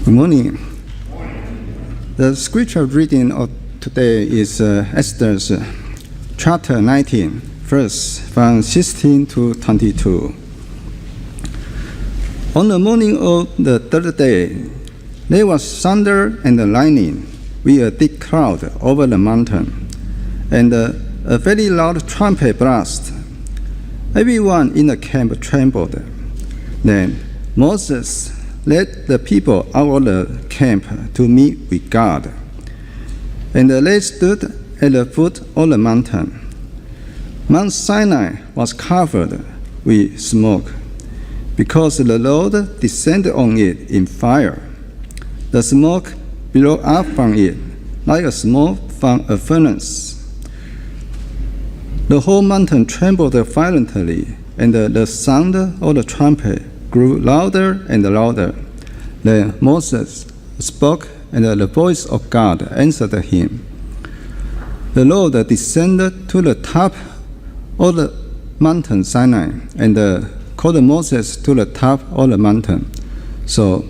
Good morning. The scripture reading of today is Exodus chapter 19, verse from 16 to 22. On the morning of the third day, there was thunder and lightning with a thick cloud over the mountain, and a very loud trumpet blast. Everyone in the camp trembled. Then Moses led the people out of the camp to meet with God. And they stood at the foot of the mountain. Mount Sinai was covered with smoke, because the Lord descended on it in fire. The smoke blew up from it like a smoke from a furnace. The whole mountain trembled violently, and the sound of the trumpet grew louder and louder. Then Moses spoke, and the voice of God answered him. The Lord descended to the top of the mountain Sinai, and called Moses to the top of the mountain. So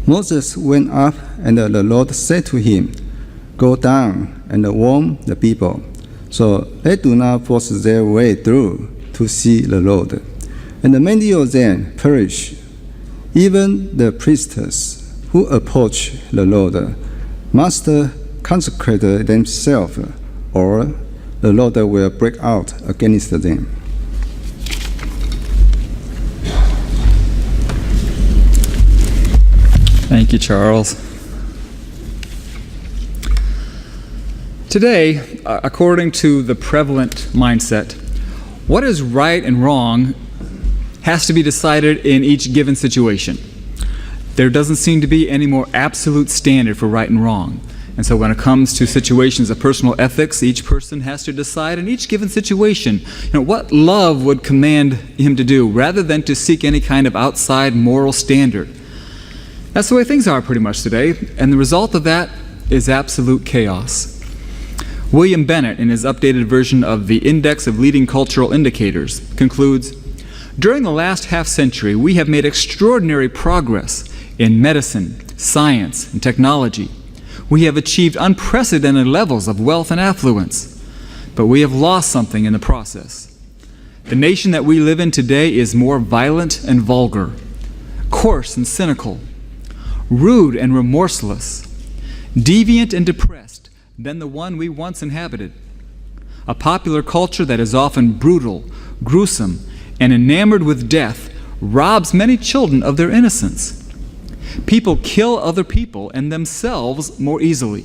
Moses went up, and the Lord said to him, "Go down and warn the people, so they do not force their way through to see the Lord, and many of them perish. Even the priests who approach the Lord must consecrate themselves, or the Lord will break out against them." Thank you, Charles. Today, according to the prevalent mindset, what is right and wrong has to be decided in each given situation. There doesn't seem to be any more absolute standard for right and wrong. And so when it comes to situations of personal ethics, each person has to decide in each given situation, what love would command him to do, rather than to seek any kind of outside moral standard. That's the way things are pretty much today, and the result of that is absolute chaos. William Bennett, in his updated version of the Index of Leading Cultural Indicators, concludes, "During the last half-century, we have made extraordinary progress in medicine, science, and technology. We have achieved unprecedented levels of wealth and affluence, but we have lost something in the process. The nation that we live in today is more violent and vulgar, coarse and cynical, rude and remorseless, deviant and depressed than the one we once inhabited. A popular culture that is often brutal, gruesome, and enamored with death robs many children of their innocence. People kill other people and themselves more easily.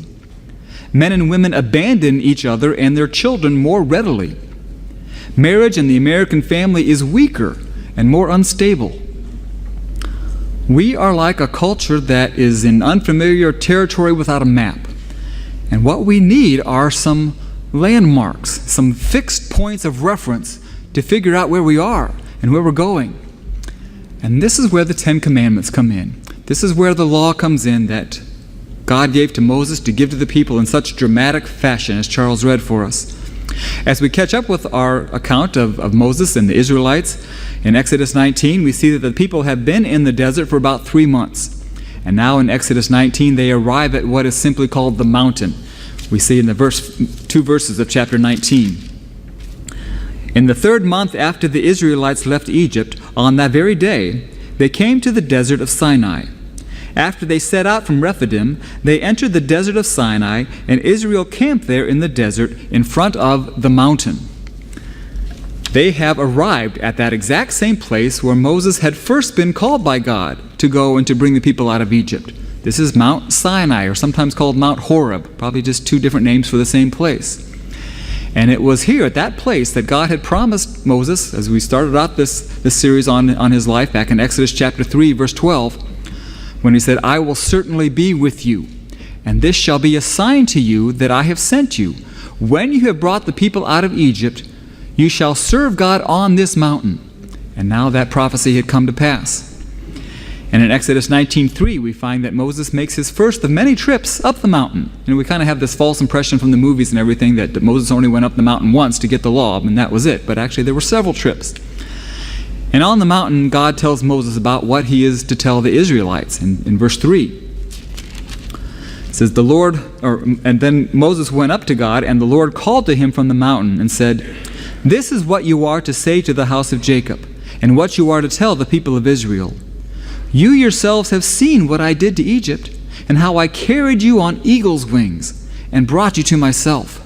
Men and women abandon each other and their children more readily. Marriage in the American family is weaker and more unstable. We are like a culture that is in unfamiliar territory without a map. And what we need are some landmarks, some fixed points of reference to figure out where we are and where we're going. And this is where the Ten Commandments come in. This is where the law comes in that God gave to Moses to give to the people in such dramatic fashion, as Charles read for us. As we catch up with our account of Moses and the Israelites, in Exodus 19, we see that the people have been in the desert for about 3 months. And now in Exodus 19, they arrive at what is simply called the mountain. We see in the 2 verses of chapter 19. In the 3rd month after the Israelites left Egypt, on that very day, they came to the desert of Sinai. After they set out from Rephidim, they entered the desert of Sinai, and Israel camped there in the desert in front of the mountain. They have arrived at that exact same place where Moses had first been called by God to go and to bring the people out of Egypt. This is Mount Sinai, or sometimes called Mount Horeb, probably just 2 different names for the same place. And it was here at that place that God had promised Moses, as we started out this series on his life back in Exodus chapter 3, verse 12, when he said, "I will certainly be with you, and this shall be a sign to you that I have sent you. When you have brought the people out of Egypt, you shall serve God on this mountain." And now that prophecy had come to pass. And in Exodus 19:3, we find that Moses makes his first of many trips up the mountain. And we kind of have this false impression from the movies and everything that Moses only went up the mountain once to get the law, and that was it. But actually there were several trips. And on the mountain, God tells Moses about what he is to tell the Israelites in verse 3. It says, and then Moses went up to God, and the Lord called to him from the mountain and said, "This is what you are to say to the house of Jacob, and what you are to tell the people of Israel. You yourselves have seen what I did to Egypt, and how I carried you on eagle's wings and brought you to myself."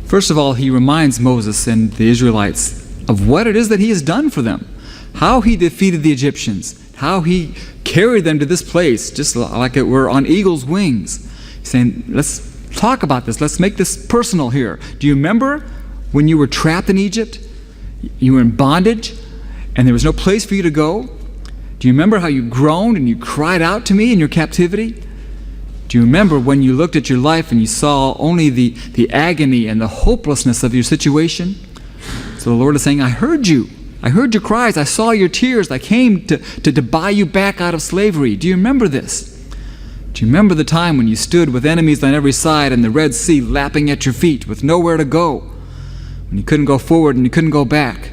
First of all, he reminds Moses and the Israelites of what it is that he has done for them, how he defeated the Egyptians, how he carried them to this place, just like it were on eagle's wings. He's saying, let's talk about this. Let's make this personal here. Do you remember when you were trapped in Egypt? You were in bondage, and there was no place for you to go? Do you remember how you groaned and you cried out to me in your captivity? Do you remember when you looked at your life and you saw only the agony and the hopelessness of your situation? So the Lord is saying, I heard you. I heard your cries. I saw your tears. I came to buy you back out of slavery. Do you remember this? Do you remember the time when you stood with enemies on every side and the Red Sea lapping at your feet with nowhere to go? When you couldn't go forward and you couldn't go back?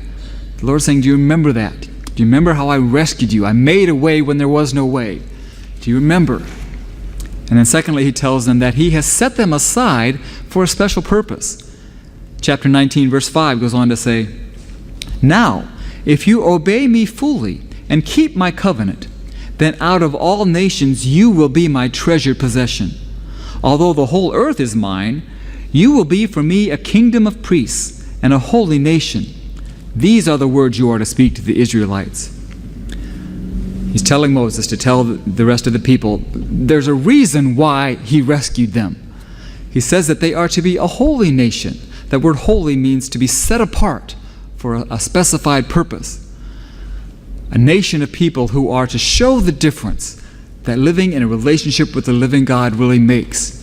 The Lord is saying, do you remember that? Do you remember how I rescued you? I made a way when there was no way. Do you remember? And then secondly, he tells them that he has set them aside for a special purpose. Chapter 19, verse 5 goes on to say, "Now, if you obey me fully and keep my covenant, then out of all nations you will be my treasured possession. Although the whole earth is mine, you will be for me a kingdom of priests and a holy nation. These are the words you are to speak to the Israelites." He's telling Moses to tell the rest of the people there's a reason why he rescued them. He says that they are to be a holy nation. That word holy means to be set apart for a specified purpose. A nation of people who are to show the difference that living in a relationship with the living God really makes.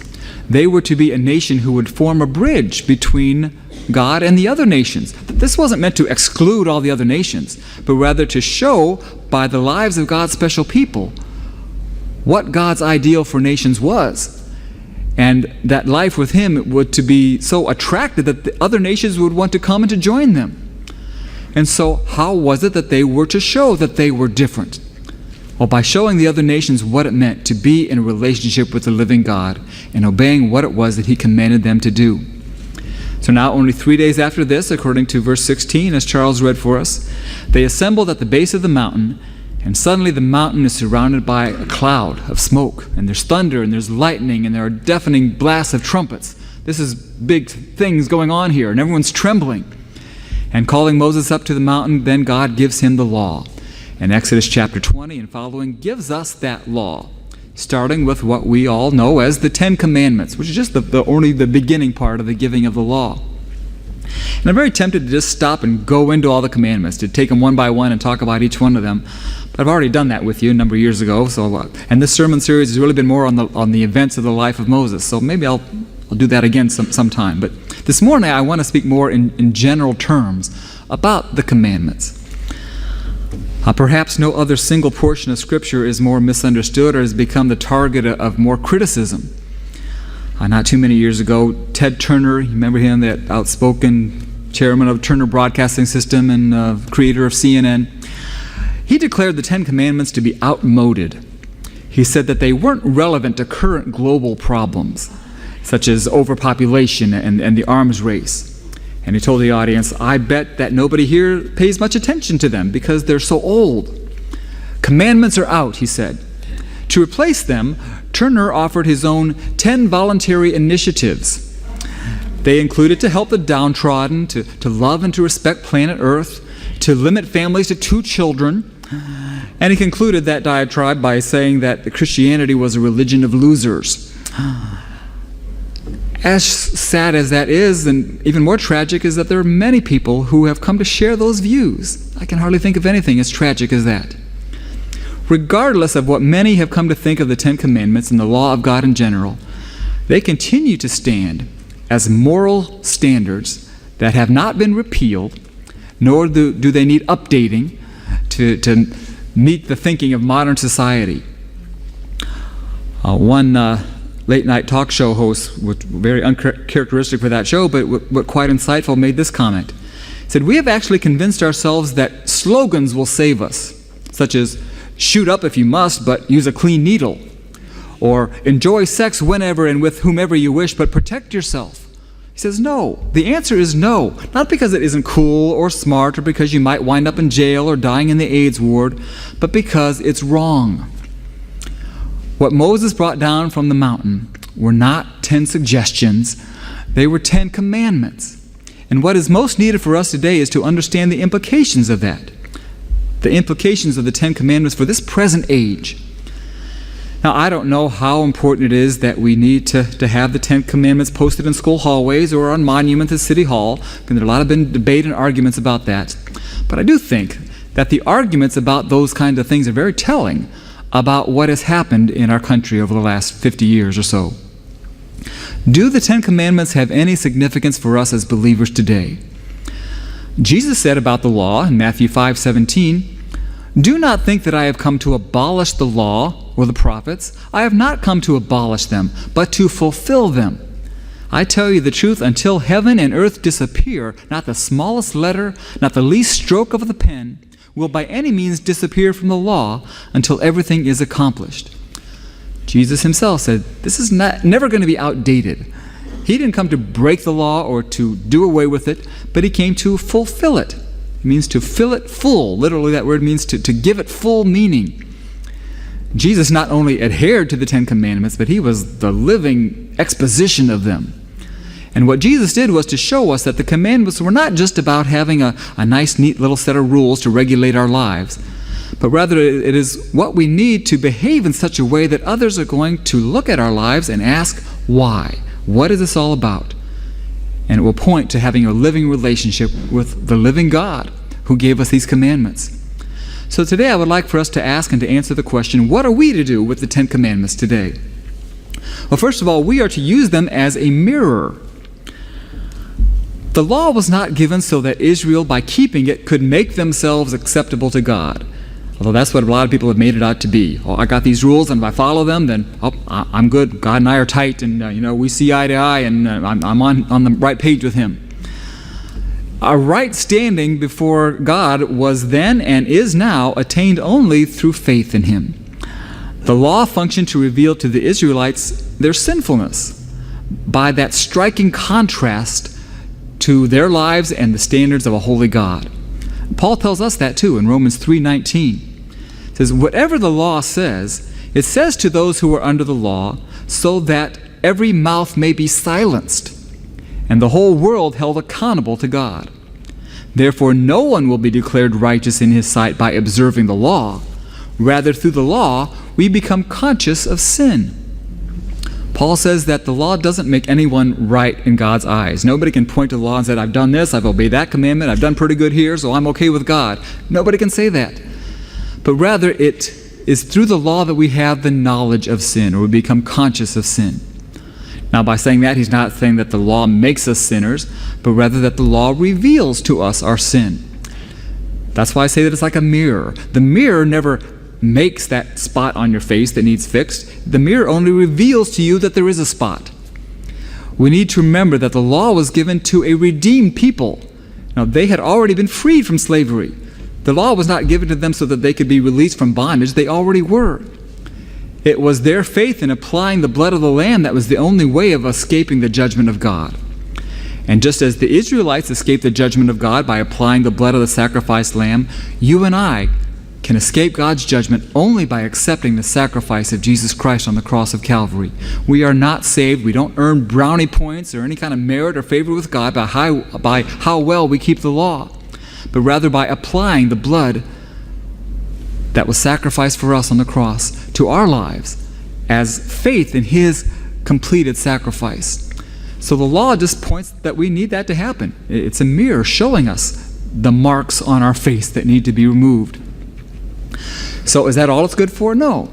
They were to be a nation who would form a bridge between God and the other nations. This wasn't meant to exclude all the other nations, but rather to show by the lives of God's special people what God's ideal for nations was. And that life with him would to be so attractive that the other nations would want to come and to join them. And so how was it that they were to show that they were different? Well, by showing the other nations what it meant to be in a relationship with the living God and obeying what it was that he commanded them to do. So now, only 3 days after this, according to verse 16, as Charles read for us, they assembled at the base of the mountain, and suddenly the mountain is surrounded by a cloud of smoke, and there's thunder, and there's lightning, and there are deafening blasts of trumpets. This is big things going on here, and everyone's trembling. And calling Moses up to the mountain, then God gives him the law. And Exodus chapter 20 and following gives us that law, starting with what we all know as the 10 Commandments, which is just only the beginning part of the giving of the law. And I'm very tempted to just stop and go into all the commandments, to take them one by one and talk about each one of them. But I've already done that with you a number of years ago. And this sermon series has really been more on the events of the life of Moses. So maybe I'll do that again sometime. But this morning I want to speak more in general terms about the commandments. Perhaps no other single portion of Scripture is more misunderstood or has become the target of more criticism. Not too many years ago, Ted Turner, you remember him, that outspoken chairman of Turner Broadcasting System and creator of CNN, he declared the 10 Commandments to be outmoded. He said that they weren't relevant to current global problems, such as overpopulation and the arms race. And he told the audience, I bet that nobody here pays much attention to them because they're so old. Commandments are out, he said. To replace them, Turner offered his own 10 voluntary initiatives. They included to help the downtrodden, to love and to respect planet Earth, to limit families to 2 children. And he concluded that diatribe by saying that Christianity was a religion of losers. As sad as that is, and even more tragic, is that there are many people who have come to share those views. I can hardly think of anything as tragic as that. Regardless of what many have come to think of the 10 Commandments and the law of God in general, they continue to stand as moral standards that have not been repealed, nor do they need updating to meet the thinking of modern society. One late-night talk show host, very uncharacteristic for that show, but quite insightful, made this comment. said, we have actually convinced ourselves that slogans will save us, such as, shoot up if you must, but use a clean needle. Or, enjoy sex whenever and with whomever you wish, but protect yourself. He says, no. The answer is no. Not because it isn't cool or smart or because you might wind up in jail or dying in the AIDS ward, but because it's wrong. What Moses brought down from the mountain were not 10 suggestions. They were 10 commandments. And what is most needed for us today is to understand the implications of that. The implications of the 10 commandments for this present age. Now, I don't know how important it is that we need to have the 10 commandments posted in school hallways or on monuments at City Hall. There's a lot of been debate and arguments about that. But I do think that the arguments about those kinds of things are very telling about what has happened in our country over the last 50 years or so. Do the 10 commandments have any significance for us as believers today? Jesus said about the law in Matthew 5:17, do not think that I have come to abolish the law or the prophets. I have not come to abolish them, but to fulfill them. I tell you the truth, until heaven and earth disappear, not the smallest letter, not the least stroke of the pen, will by any means disappear from the law until everything is accomplished. Jesus himself said, this is never going to be outdated. He didn't come to break the law or to do away with it, but he came to fulfill it. It means to fill it full. Literally, that word means to give it full meaning. Jesus not only adhered to the 10 commandments, but he was the living exposition of them. And what Jesus did was to show us that the commandments were not just about having a nice, neat little set of rules to regulate our lives, but rather it is what we need to behave in such a way that others are going to look at our lives and ask, why? What is this all about? And it will point to having a living relationship with the living God who gave us these commandments. So today I would like for us to ask and to answer the question, what are we to do with the 10 commandments today? Well, first of all, we are to use them as a mirror. The law was not given so that Israel, by keeping it, could make themselves acceptable to God. Although that's what a lot of people have made it out to be. Oh, I got these rules, and if I follow them, then I'm good. God and I are tight, and we see eye to eye, and I'm on the right page with Him. Our right standing before God was then and is now attained only through faith in Him. The law functioned to reveal to the Israelites their sinfulness by that striking contrast to their lives and the standards of a holy God. Paul tells us that too in Romans 3:19. It says, whatever the law says, it says to those who are under the law, so that every mouth may be silenced, and the whole world held accountable to God. Therefore no one will be declared righteous in his sight by observing the law. Rather, through the law, we become conscious of sin. Paul says that the law doesn't make anyone right in God's eyes. Nobody can point to the law and say, I've done this, I've obeyed that commandment, I've done pretty good here, so I'm okay with God. Nobody can say that. But rather, it is through the law that we have the knowledge of sin, or we become conscious of sin. Now, by saying that, he's not saying that the law makes us sinners, but rather that the law reveals to us our sin. That's why I say that it's like a mirror. The mirror never makes that spot on your face that needs fixed. The mirror only reveals to you that there is a spot. We need to remember that the law was given to a redeemed people. Now, they had already been freed from slavery. The law was not given to them so that they could be released from bondage. They already were. It was their faith in applying the blood of the Lamb that was the only way of escaping the judgment of God. And just as the Israelites escaped the judgment of God by applying the blood of the sacrificed lamb, you and I can escape God's judgment only by accepting the sacrifice of Jesus Christ on the cross of Calvary. We are not saved. We don't earn brownie points or any kind of merit or favor with God by how well we keep the law, but rather by applying the blood that was sacrificed for us on the cross to our lives as faith in His completed sacrifice. So the law just points that we need that to happen. It's a mirror showing us the marks on our face that need to be removed. So is that all it's good for? No.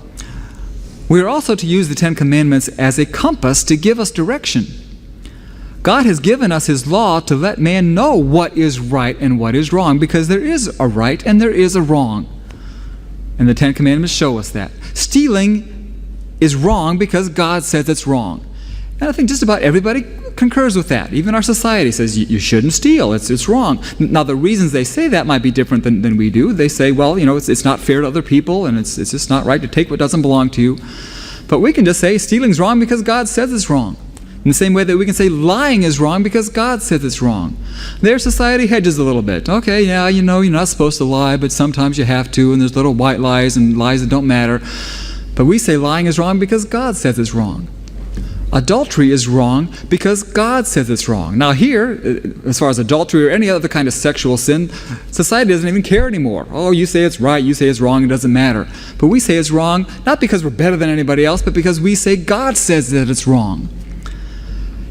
We are also to use the 10 Commandments as a compass to give us direction. God has given us His law to let man know what is right and what is wrong, because there is a right and there is a wrong. And the 10 Commandments show us that. Stealing is wrong because God says it's wrong. And I think just about everybody concurs with that. Even our society says you shouldn't steal. It's wrong. Now, the reasons they say that might be different than we do. They say, well, it's not fair to other people, and it's just not right to take what doesn't belong to you. But we can just say stealing's wrong because God says it's wrong. In the same way that we can say lying is wrong because God says it's wrong. Their society hedges a little bit. Okay, yeah, you're not supposed to lie, but sometimes you have to, and there's little white lies and lies that don't matter. But we say lying is wrong because God says it's wrong. Adultery is wrong because God says it's wrong. Now here, as far as adultery or any other kind of sexual sin, society doesn't even care anymore. Oh, you say it's right, you say it's wrong, it doesn't matter. But we say it's wrong, not because we're better than anybody else, but because we say God says that it's wrong.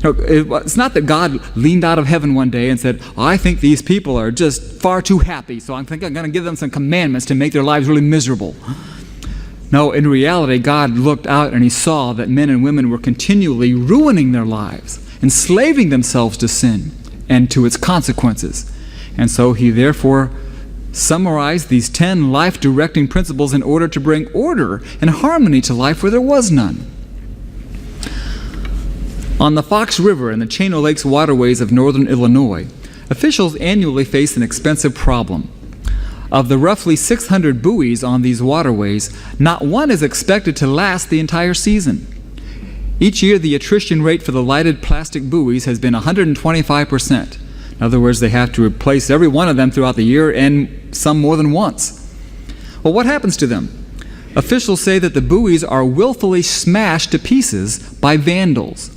It's not that God leaned out of heaven one day and said, I think these people are just far too happy, so I think I'm going to give them some commandments to make their lives really miserable. No, in reality, God looked out and he saw that men and women were continually ruining their lives, enslaving themselves to sin and to its consequences. And so he therefore summarized these 10 life-directing principles in order to bring order and harmony to life where there was none. On the Fox River and the Chino Lakes waterways of northern Illinois, officials annually face an expensive problem. Of the roughly 600 buoys on these waterways, not one is expected to last the entire season. Each year, the attrition rate for the lighted plastic buoys has been 125%. In other words, they have to replace every one of them throughout the year, and some more than once. Well, what happens to them? Officials say that the buoys are willfully smashed to pieces by vandals.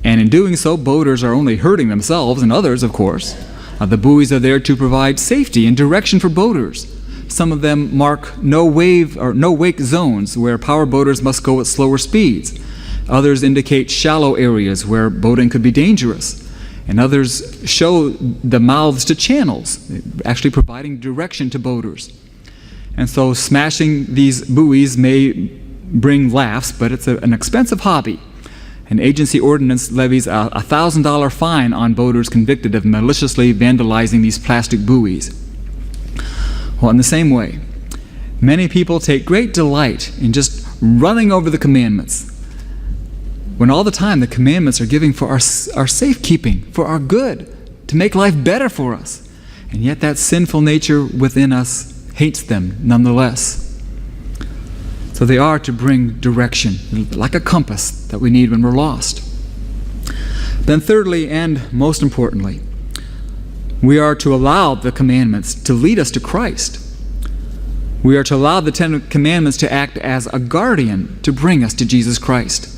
And in doing so, boaters are only hurting themselves and others, of course. The buoys are there to provide safety and direction for boaters. Some of them mark no wake zones where power boaters must go at slower speeds. Others indicate shallow areas where boating could be dangerous. And others show the mouths to channels, actually providing direction to boaters. And so smashing these buoys may bring laughs, but it's an expensive hobby. An agency ordinance levies a $1,000 fine on boaters convicted of maliciously vandalizing these plastic buoys. Well, in the same way, many people take great delight in just running over the commandments, when all the time the commandments are given for our safekeeping, for our good, to make life better for us. And yet that sinful nature within us hates them nonetheless. So they are to bring direction, like a compass that we need when we're lost. Then thirdly, and most importantly, we are to allow the commandments to lead us to Christ. We are to allow the 10 commandments to act as a guardian to bring us to Jesus Christ.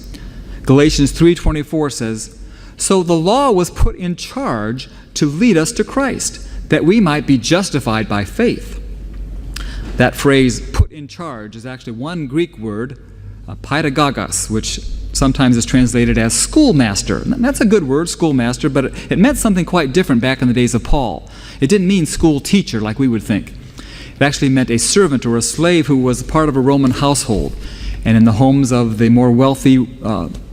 Galatians 3:24 says, "So the law was put in charge to lead us to Christ, that we might be justified by faith." That phrase, put in charge, is actually one Greek word, paidagogos, which sometimes is translated as schoolmaster. And that's a good word, schoolmaster, but it meant something quite different back in the days of Paul. It didn't mean school teacher like we would think. It actually meant a servant or a slave who was part of a Roman household. And in the homes of the more wealthy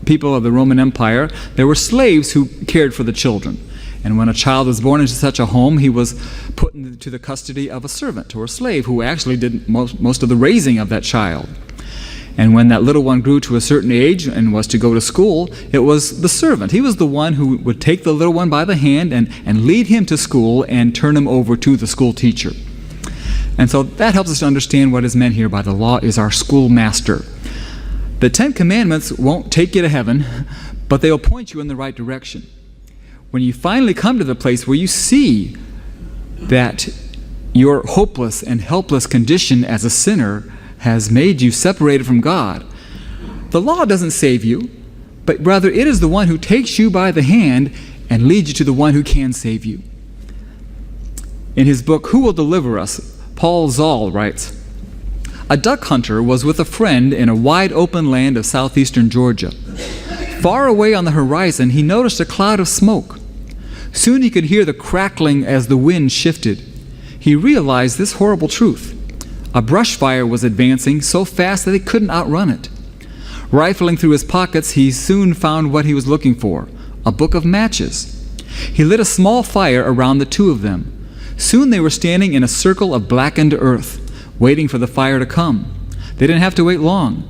people of the Roman Empire, there were slaves who cared for the children. And when a child was born into such a home, he was put into the custody of a servant or a slave who actually did most of the raising of that child. And when that little one grew to a certain age and was to go to school, it was the servant. He was the one who would take the little one by the hand and lead him to school and turn him over to the school teacher. And so that helps us to understand what is meant here by the law is our schoolmaster. The 10 Commandments won't take you to heaven, but they'll point you in the right direction. When you finally come to the place where you see that your hopeless and helpless condition as a sinner has made you separated from God, the law doesn't save you, but rather it is the one who takes you by the hand and leads you to the one who can save you. In his book, Who Will Deliver Us?, Paul Zoll writes, "A duck hunter was with a friend in a wide open land of southeastern Georgia. Far away on the horizon, he noticed a cloud of smoke. Soon he could hear the crackling as the wind shifted. He realized this horrible truth. A brush fire was advancing so fast that he couldn't outrun it. Rifling through his pockets, he soon found what he was looking for, a book of matches. He lit a small fire around the two of them. Soon they were standing in a circle of blackened earth, waiting for the fire to come. They didn't have to wait long.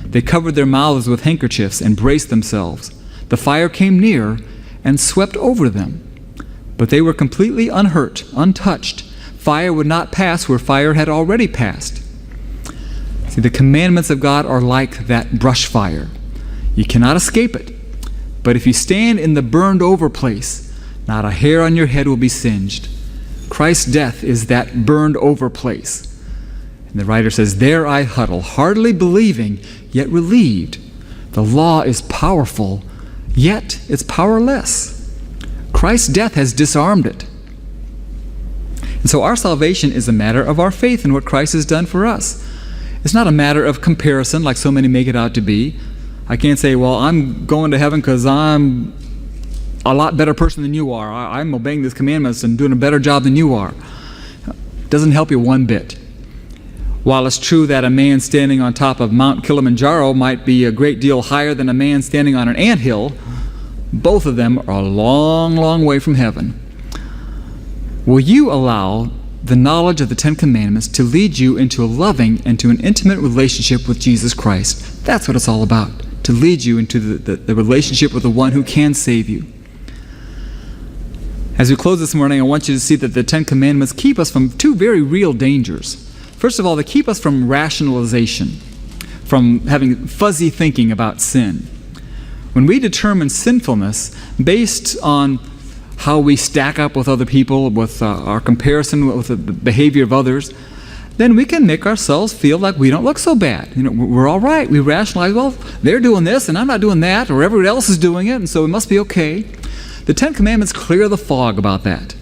They covered their mouths with handkerchiefs and braced themselves. The fire came near, and swept over them. But they were completely unhurt, untouched. Fire would not pass where fire had already passed. See, the commandments of God are like that brush fire. You cannot escape it. But if you stand in the burned over place, not a hair on your head will be singed. Christ's death is that burned over place. And the writer says, there I huddle, hardly believing, yet relieved. The law is powerful, yet it's powerless. Christ's death has disarmed it. And so our salvation is a matter of our faith in what Christ has done for us. It's not a matter of comparison like so many make it out to be. I can't say, well, I'm going to heaven because I'm a lot better person than you are. I'm obeying these commandments and doing a better job than you are. It doesn't help you one bit. While it's true that a man standing on top of Mount Kilimanjaro might be a great deal higher than a man standing on an anthill, both of them are a long, long way from heaven. Will you allow the knowledge of the Ten Commandments to lead you into a loving and to an intimate relationship with Jesus Christ? That's what it's all about, to lead you into the relationship with the one who can save you. As we close this morning, I want you to see that the Ten Commandments keep us from two very real dangers. First of all, they keep us from rationalization, from having fuzzy thinking about sin. When we determine sinfulness based on how we stack up with other people, with our comparison with the behavior of others, then we can make ourselves feel like we don't look so bad. We're all right. We rationalize, well, they're doing this and I'm not doing that, or everyone else is doing it, and so it must be okay. The Ten Commandments clear the fog about that.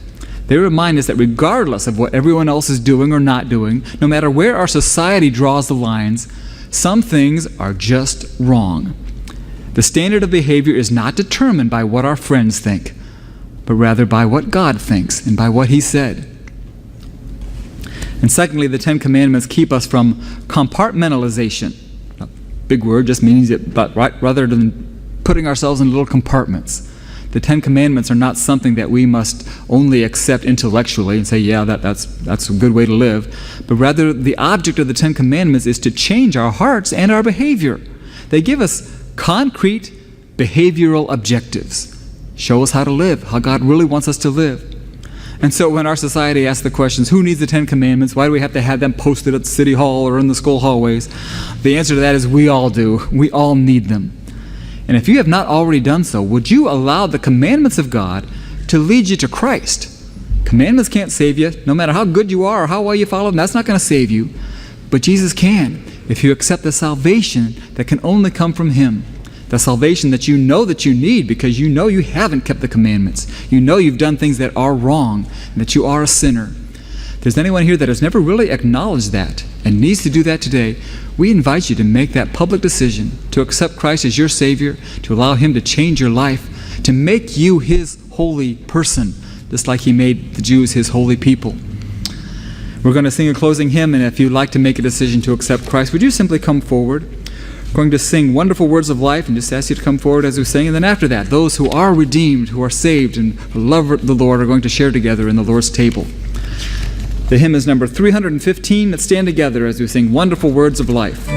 They remind us that regardless of what everyone else is doing or not doing, no matter where our society draws the lines, some things are just wrong. The standard of behavior is not determined by what our friends think, but rather by what God thinks and by what He said. And secondly, the Ten Commandments keep us from compartmentalization. A big word, just means it, but rather than putting ourselves in little compartments. The Ten Commandments are not something that we must only accept intellectually and say, yeah, that's a good way to live. But rather, the object of the Ten Commandments is to change our hearts and our behavior. They give us concrete behavioral objectives. Show us how to live, how God really wants us to live. And so when our society asks the questions, who needs the Ten Commandments? Why do we have to have them posted at City Hall or in the school hallways? The answer to that is we all do. We all need them. And if you have not already done so, would you allow the commandments of God to lead you to Christ? Commandments can't save you. No matter how good you are or how well you follow them, that's not going to save you. But Jesus can, if you accept the salvation that can only come from Him. The salvation that you need because you know you haven't kept the commandments. You know you've done things that are wrong and that you are a sinner. If there's anyone here that has never really acknowledged that and needs to do that today, we invite you to make that public decision to accept Christ as your Savior, to allow Him to change your life, to make you His holy person, just like He made the Jews His holy people. We're going to sing a closing hymn, and if you'd like to make a decision to accept Christ, would you simply come forward? We're going to sing Wonderful Words of Life and just ask you to come forward as we sing. And then after that, those who are redeemed, who are saved, and who love the Lord are going to share together in the Lord's table. The hymn is number 315. Let's stand together as we sing Wonderful Words of Life.